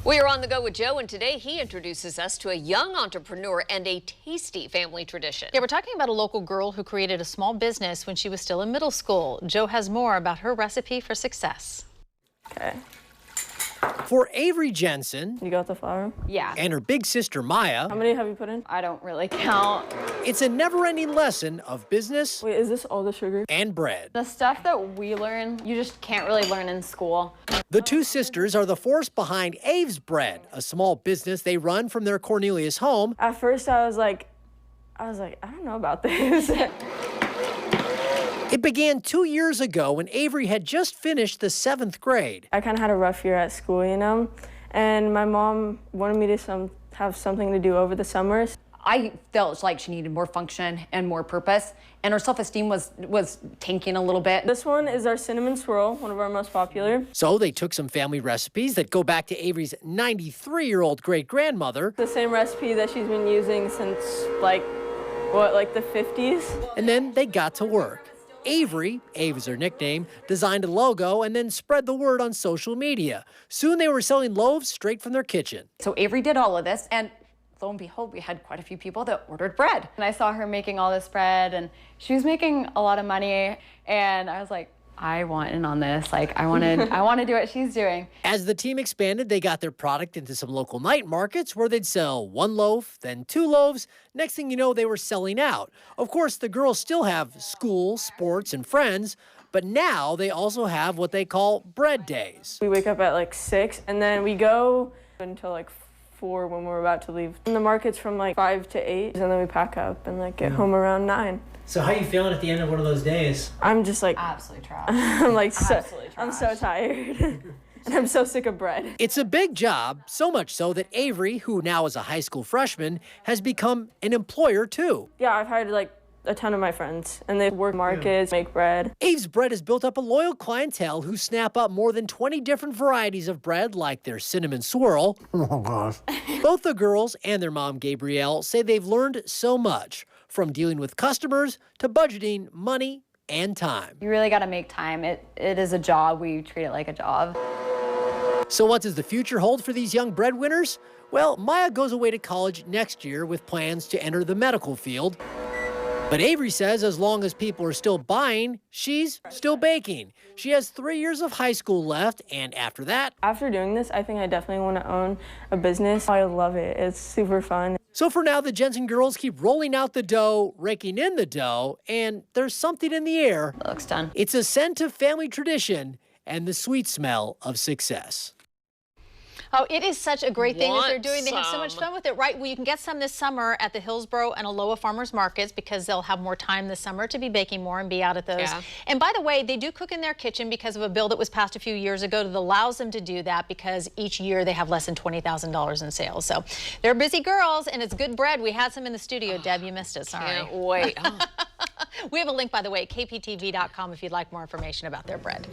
We are on the go with Joe, and today he introduces us to a young entrepreneur and a tasty family tradition. Yeah, we're talking about a local girl who created a small business when she was still in middle school. Joe has more about her recipe for success. Okay. For Avery Jensen You got the flour? Yeah. and her big sister Maya, How many have you put in? I don't really count. it's a never-ending lesson of business Wait, is this all the sugar? and bread. The stuff that we learn, you just can't really learn in school. The two sisters are the force behind Aves Bread, a small business they run from their Cornelius home. At first I was like, I don't know about this. It began 2 years ago when Avery had just finished the 7th grade. I kind of had a rough year at school, and my mom wanted me to have something to do over the summers. I felt like she needed more function and more purpose, and her self-esteem was tanking a little bit. This one is our cinnamon swirl, one of our most popular. So they took some family recipes that go back to Avery's 93-year-old great-grandmother, The same recipe that she's been using since like the 50s. and then they got to work. Avery, Ave is her nickname, designed a logo and then spread the word on social media. Soon they were selling loaves straight from their kitchen. So Avery did all of this, and lo and behold, we had quite a few people that ordered bread. And I saw her making all this bread, and she was making a lot of money, and I was like, I want in on this. Like, I want to do what she's doing. As the team expanded, they got their product into some local night markets where they'd sell 1 loaf, then 2 loaves. Next thing you know, they were selling out. Of course, the girls still have school, sports, and friends, but now they also have what they call bread days. We wake up at like 6, and then we go until like 4 when we're about to leave. And the market's from like 5 to 8, and then we pack up and like get home around 9. So how are you feeling at the end of one of those days? I'm just like, Absolutely trash. I'm like, Absolutely I'm so tired. And I'm so sick of bread. It's a big job, so much so that Avery, who now is a high school freshman, has become an employer too. Yeah, I've hired like a ton of my friends, and they work markets, make bread. Aves Bread has built up a loyal clientele who snap up more than 20 different varieties of bread, like their cinnamon swirl. Oh, gosh. Both the girls and their mom, Gabrielle, say they've learned so much, from dealing with customers to budgeting money and time. You really got to make time. It is a job. We treat it like a job. So what does the future hold for these young breadwinners? Well, Maya goes away to college next year with plans to enter the medical field. But Avery says as long as people are still buying, she's still baking. She has 3 years of high school left, and after that... After doing this, I think I definitely want to own a business. I love it. It's super fun. So for now, the Jensen girls keep rolling out the dough, raking in the dough, and there's something in the air. It looks done. It's a scent of family tradition and the sweet smell of success. Oh, it is such a great thing that they're Want doing. They have so much some. fun with it, right? Well, you can get some this summer at the Hillsboro and Aloha Farmers Markets because they'll have more time this summer to be baking more and be out at those. Yeah. And by the way, they do cook in their kitchen because of a bill that was passed a few years ago that allows them to do that because each year they have less than $20,000 in sales. So they're busy girls, and it's good bread. We had some in the studio. Deb, you missed it. Sorry. Can't wait. We have a link, by the way, at kptv.com if you'd like more information about their bread.